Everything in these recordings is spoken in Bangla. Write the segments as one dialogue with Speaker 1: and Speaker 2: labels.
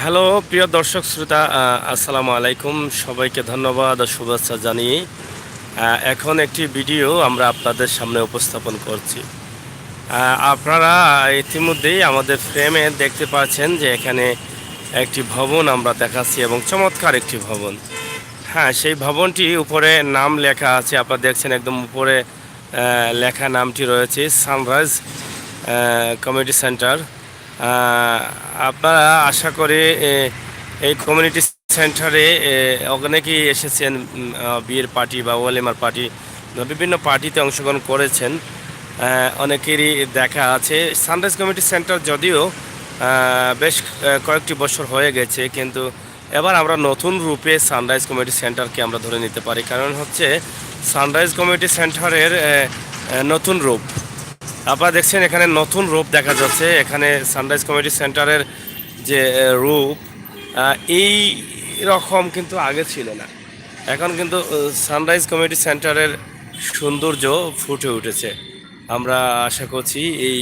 Speaker 1: হ্যালো প্রিয় দর্শক শ্রোতা, আসসালামু আলাইকুম। সবাইকে ধন্যবাদ ও শুভেচ্ছা জানিয়ে এখন একটি ভিডিও আমরা আপনাদের সামনে উপস্থাপন করছি। আপনারা ইতিমধ্যেই আমাদের ফ্রেমে দেখতে পাচ্ছেন যে এখানে একটি ভবন আমরা দেখাচ্ছি এবং চমৎকার একটি ভবন। হ্যাঁ, সেই ভবনটি উপরে নাম লেখা আছে, আপনারা দেখছেন একদম উপরে লেখা নামটি রয়েছে সানরাইজ কমিউনিটি সেন্টার। আপনারা আশা করি এই কমিউনিটি সেন্টারে অনেকেই এসেছেন, বিয়ের পার্টি বা ওয়ালিমার পার্টি বিভিন্ন পার্টিতে অংশগ্রহণ করেছেন। অনেকেরই দেখা আছে। সানরাইজ কমিউনিটি সেন্টার যদিও বেশ কয়েকটি বছর হয়ে গেছে, কিন্তু এবার আমরা নতুন রূপে সানরাইজ কমিউনিটি সেন্টারকে আমরা ধরে নিতে পারি। কারণ হচ্ছে সানরাইজ কমিউনিটি সেন্টারের নতুন রূপ আপনারা দেখছেন, এখানে নতুন রূপ দেখা যাচ্ছে। এখানে সানরাইজ কমিউনিটি সেন্টারের যে রূপ এই রকম কিন্তু আগে ছিল না। এখন কিন্তু সানরাইজ কমিউনিটি সেন্টারের সৌন্দর্য ফুটে উঠেছে। আমরা আশা করছি এই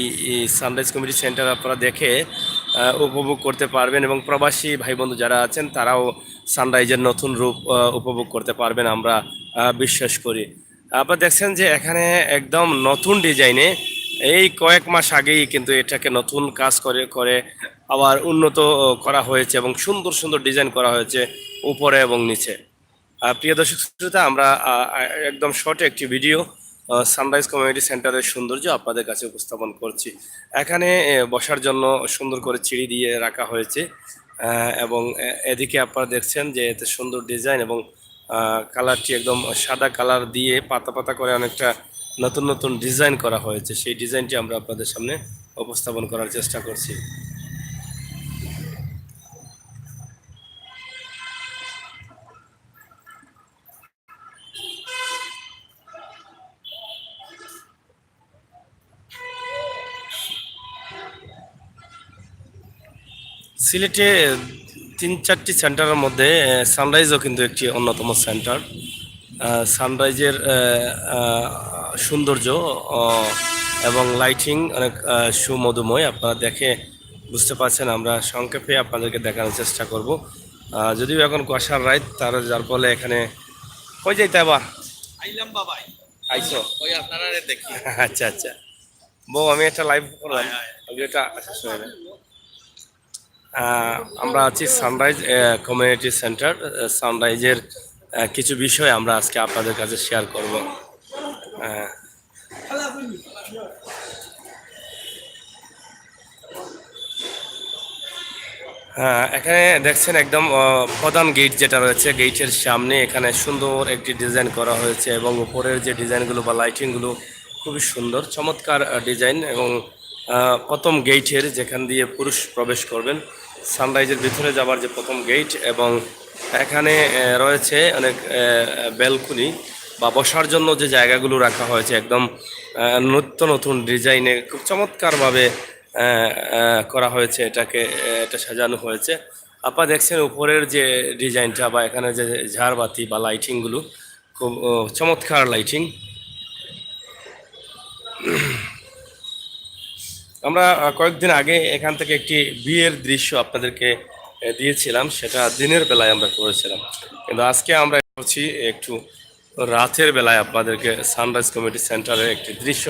Speaker 1: সানরাইজ কমিউনিটি সেন্টার আপনারা দেখে উপভোগ করতে পারবেন এবং প্রবাসী ভাই বন্ধু যারা আছেন তারাও সানরাইজের নতুন রূপ উপভোগ করতে পারবেন আমরা বিশ্বাস করি। আপনারা দেখছেন যে এখানে একদম নতুন ডিজাইনে এই কয়েক মাস আগেই কিন্তু এটাকে নতুন কাজ করে করে আবার উন্নত করা হয়েছে এবং সুন্দর সুন্দর ডিজাইন করা হয়েছে উপরে এবং নিচে। প্রিয় দর্শক শ্রোতা, আমরা একদম শর্টে একটি ভিডিও সানরাইজ কমিউনিটি সেন্টারের সৌন্দর্য আপনাদের কাছে উপস্থাপন করছি। এখানে বসার জন্য সুন্দর করে সিঁড়ি দিয়ে রাখা হয়েছে এবং এদিকে আপনারা দেখছেন যে এতে সুন্দর ডিজাইন এবং কালারটি একদম সাদা কালার দিয়ে পাতা পাতা করে অনেকটা নতুন নতুন ডিজাইন করা হয়েছে। সেই ডিজাইনটি আমরা আপনাদের সামনে উপস্থাপন করার চেষ্টা করছি। সিলেটে 3-4টি সেন্টারের মধ্যে সানরাইজও কিন্তু একটি অন্যতম সেন্টার। সানরাইজের সৌন্দর্য এবং লাইটিং অনেক সুমধুময়। আপনারা দেখে বুঝতে পারছেন, আমরা সংক্ষেপে আপনাদেরকে দেখানোর চেষ্টা করব। যদিও এখন কুয়াশার রাত, যার ফলে এখানে কই যাইতে আবার
Speaker 2: আইলাম বাবাই
Speaker 1: আইসো।
Speaker 2: ওই আপনারা দেখি।
Speaker 1: আচ্ছা আচ্ছা, বউ আমি একটা লাইভ করলাম, ভিডিওটা শেষ হয়ে যায়। আমরা আছি সানরাইজ কমিউনিটি সেন্টার। সানরাইজের কিছু বিষয় আমরা আজকে আপনাদের কাছে শেয়ার করব। হ্যাঁ, এখানে দেখছেন একদম প্রধান গেট যেটা রয়েছে, গেটের সামনে এখানে সুন্দর একটি ডিজাইন করা হয়েছে এবং উপরের যে ডিজাইনগুলো বা লাইটিংগুলো খুবই সুন্দর চমৎকার ডিজাইন। এবং প্রথম গেটের যেখান দিয়ে পুরুষ প্রবেশ করবেন, সানরাইজের ভিতরে যাবার যে প্রথম গেট, এবং এখানে রয়েছে অনেক ব্যালকনি বা বসার জন্য যে জায়গাগুলো রাখা হয়েছে একদম নিত্য নতুন ডিজাইনে খুব চমৎকারভাবে করা হয়েছে। এটা সাজানো হয়েছে। আপনারা দেখছেন উপরের যে ডিজাইনটা বা এখানে যে ঝাড়বাতি বা লাইটিংগুলো খুব চমৎকার লাইটিং। আমরা কয়েকদিন আগে এখান থেকে একটি বিয়ের দৃশ্য আপনাদেরকে দিয়েছিলাম, সেটা দিনের বেলায় আমরা করেছিলাম, কিন্তু আজকে আমরা করছি একটু রাতের বেলায় আপনাদেরকে সানরাইজ কমিউনিটি সেন্টারের একটি দৃশ্য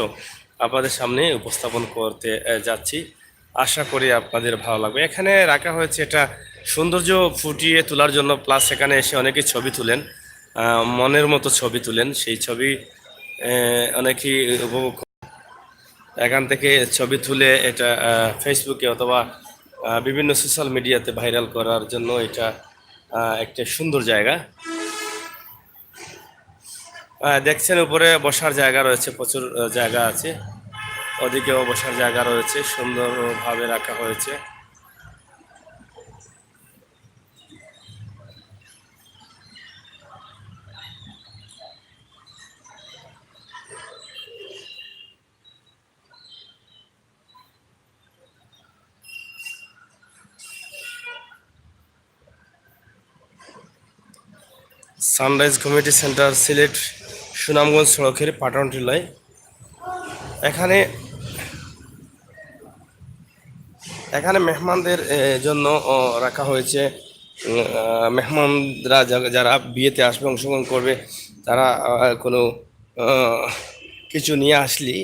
Speaker 1: আপনাদের সামনে উপস্থাপন করতে যাচ্ছি। আশা করি আপনাদের ভালো লাগবে। এখানে রাখা হয়েছে এটা সৌন্দর্য ফুটিয়ে তোলার জন্য, প্লাস এখানে এসে অনেকেই ছবি তুলেন, মনের মতো ছবি তুলেন। সেই ছবি অনেকেই উপভোগ এখান থেকে ছবি তুলে এটা ফেসবুকে অথবা বিভিন্ন সোশ্যাল মিডিয়াতে ভাইরাল করার জন্য এটা একটা সুন্দর জায়গা। দেখছেন উপরে বসার জায়গা রয়েছে, প্রচুর জায়গা আছে, ওদিকেও বসার জায়গা রয়েছে, সুন্দরভাবে রাখা হয়েছে। Sunrise community centre, Sylhet Sunamganj সড়কের পাটন টিলায়। এখানে এখানে মেহমানদের জন্য রাখা হয়েছে মেহমানরা যারা বিয়েতে আসবে অংশগ্রহণ করবে তারা কোনো আহ, কিছু নিয়ে আসলি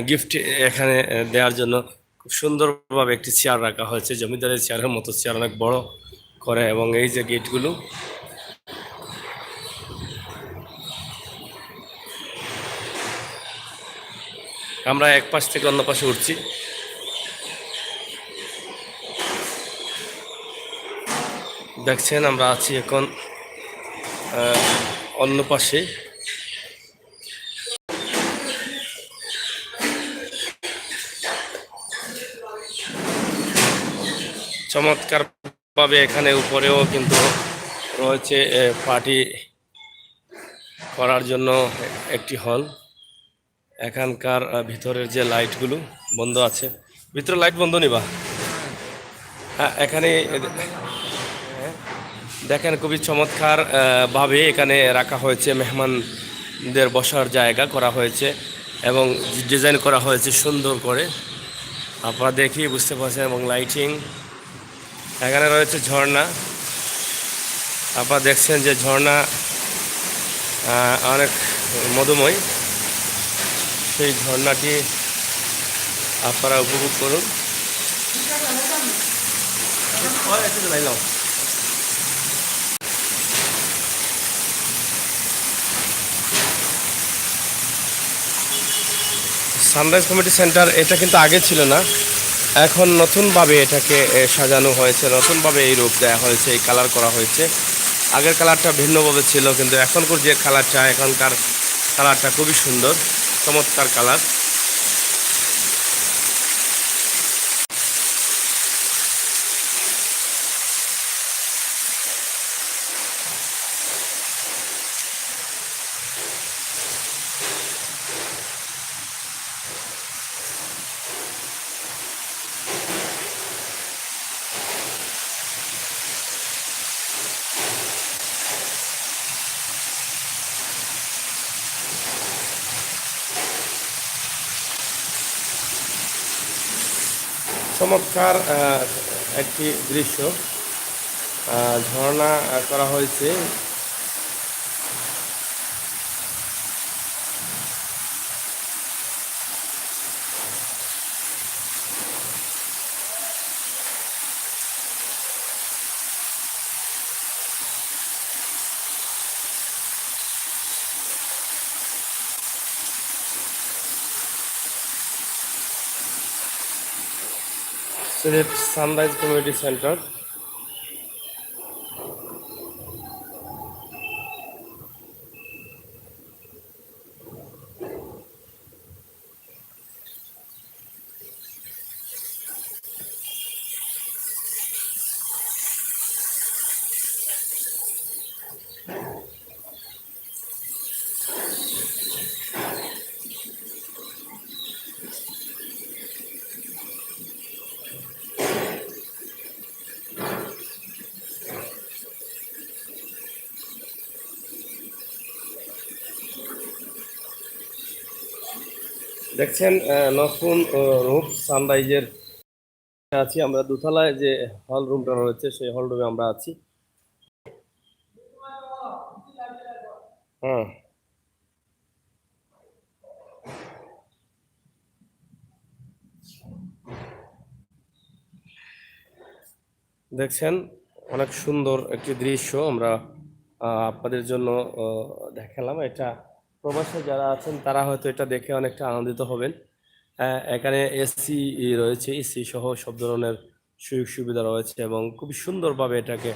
Speaker 1: গিফট এখানে দেওয়ার জন্য খুব সুন্দরভাবে একটি চেয়ার রাখা হয়েছে, জমিদারের চেয়ারের মতো চেয়ার, অনেক বড় করে। এবং এই যে গেটগুলো, আমরা এক পাশ থেকে অন্য পাশে উঠছি। দেখছেন আমরা আছি এখন অন্য পাশে। চমৎকার ভাবে এখানে উপরেও কিন্তু রয়েছে পার্টি করার জন্য একটি হল। এখানকার ভিতরের যে লাইটগুলো বন্ধ আছে, ভিতরে লাইট বন্ধ নিবা। হ্যাঁ, এখানে দেখেন খুবই চমৎকার ভাবে এখানে রাখা হয়েছে, মেহমানদের বসার জায়গা করা হয়েছে এবং ডিজাইন করা হয়েছে সুন্দর করে, আপনারা দেখি বুঝতে পারছেন। এবং লাইটিং, এখানে রয়েছে ঝর্ণা, আপনারা দেখছেন যে ঝর্ণা অনেক মধুময়, সেই ঝর্ণাটি আপনারা উপভোগ করুন। সানরাইজ কমিটি সেন্টার এটা কিন্তু আগে ছিল না, এখন নতুনভাবে এটাকে সাজানো হয়েছে, নতুনভাবে এই রূপ দেওয়া হয়েছে, এই কালার করা হয়েছে। আগের কালারটা ভিন্নভাবে ছিল, কিন্তু এখনকার যে কালারটা, এখনকার কালারটা খুবই সুন্দর, চমৎকার কালার। চমৎকার একটি দৃশ্য, ঝর্ণা করা হয়েছে। Sylhet sunrise community centre. দেখছেন নতুন রূপ সানরাইজের আছি আমরা, দোতলায় যে হল রুমটা রয়েছে সেই হল রুমে আমরা আছি। হ্যাঁ, দেখছেন অনেক সুন্দর একটি দৃশ্য আমরা আপনাদের জন্য দেখালাম। এটা প্রবাসে যারা আছেন তারা হয়তো এটা দেখে অনেকটা আনন্দিত হবেন। এখানে এসি রয়েছে, এসি সহ সব ধরনের সুযোগ সুবিধা রয়েছে এবং খুবই সুন্দরভাবে এটাকে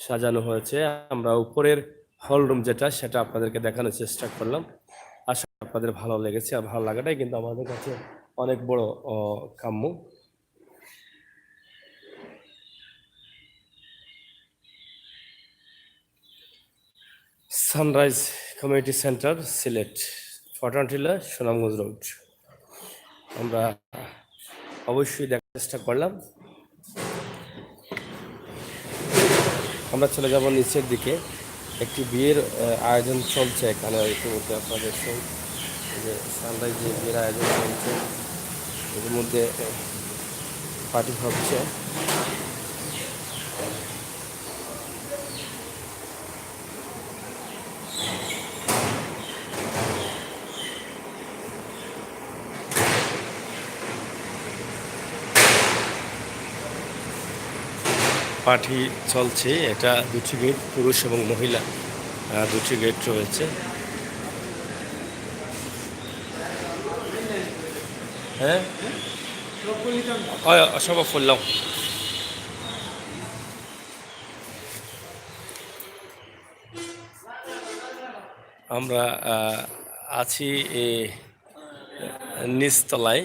Speaker 1: সাজানো হয়েছে। আমরা উপরের হল রুম যেটা, সেটা আপনাদেরকে দেখানোর চেষ্টা করলাম। আশা করি আপনাদের ভালো লেগেছে, আর ভালো লাগাটাই কিন্তু আমাদের কাছে অনেক বড় কাম্য। Sunrise community centre, Sylhet, Fatantila, Sunamganj road. আমরা অবশ্যই দেখার চেষ্টা করলাম। আমরা চলে যাব নিচের দিকে, একটি বিয়ের আয়োজন চলছে এখানে। ইতিমধ্যে আপনাদের যে সানরাইজ যে বিয়ের আয়োজন চলছে, এর মধ্যে পার্টি হচ্ছে। পার্টি চলছে, এটা দুটি গেট, পুরুষ এবং মহিলা দুটি গেট রয়েছে। হ্যাঁ, সব ফুললাম। আমরা আছি নিচতলায়।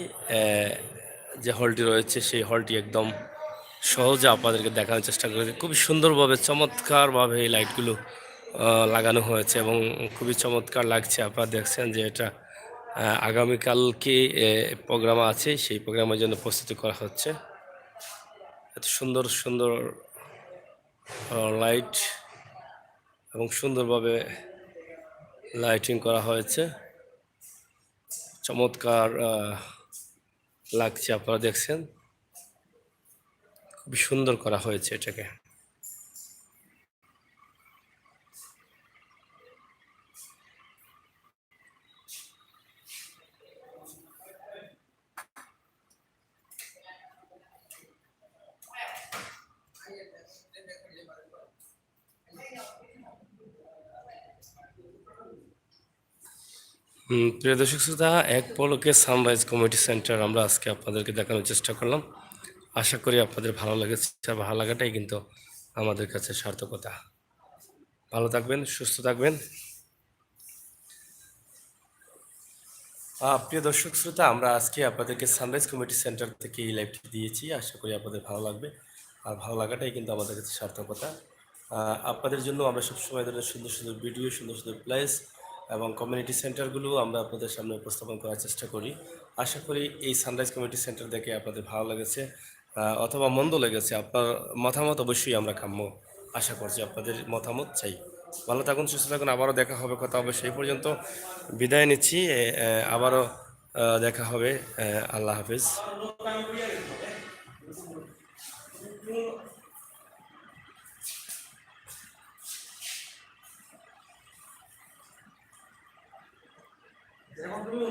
Speaker 1: যে হলটি রয়েছে সেই হলটি একদম সহজে আপনাদেরকে দেখানোর চেষ্টা করেছি। খুবই সুন্দরভাবে চমৎকারভাবে এই লাইটগুলো লাগানো হয়েছে এবং খুবই চমৎকার লাগছে। আপনারা দেখছেন যে এটা আগামীকালকে প্রোগ্রাম আছে, সেই প্রোগ্রামের জন্য প্রস্তুতি করা হচ্ছে। এত সুন্দর সুন্দর লাইট এবং সুন্দরভাবে লাইটিং করা হয়েছে, চমৎকার লাগছে। আপনারা দেখছেন খুবই সুন্দর করা হয়েছে এটাকে। প্রিয় দর্শক শ্রোতা, এক পলকে সানরাইজ কমিউনিটি সেন্টার আমরা আজকে আপনাদেরকে দেখানোর চেষ্টা করলাম। আশা করি আপনাদের ভালো লেগেছে। আর ভালো লাগাটাই কিন্তু আমাদের কাছে সার্থকতা। ভালো থাকবেন, সুস্থ থাকবেন। প্রিয় দর্শক শ্রোতা, আমরা আজকে আপনাদেরকে সানরাইজ কমিউনিটি সেন্টার থেকে এই লাইভটি দিয়েছি। আশা করি আপনাদের ভালো লাগবে। আর ভালো লাগাটাই কিন্তু আমাদের কাছে সার্থকতা। আপনাদের জন্য আমরা সবসময় ধরনের সুন্দর সুন্দর ভিডিও, সুন্দর সুন্দর প্লেস এবং কমিউনিটি সেন্টারগুলো আমরা আপনাদের সামনে উপস্থাপন করার চেষ্টা করি। আশা করি এই সানরাইজ কমিউনিটি সেন্টার দেখে আপনাদের ভালো লেগেছে অথবা মন্দ লেগেছে। আপনার মতামত অবশ্যই আমরা কাম্য। আশা করছি আপনাদের মতামত চাই। ভালো থাকুন, সুস্থ থাকুন। আবারও দেখা হবে, কথা হবে। সেই পর্যন্ত বিদায় নিচ্ছি। আবারও দেখা হবে। আল্লাহ হাফিজ। যেমন তুমি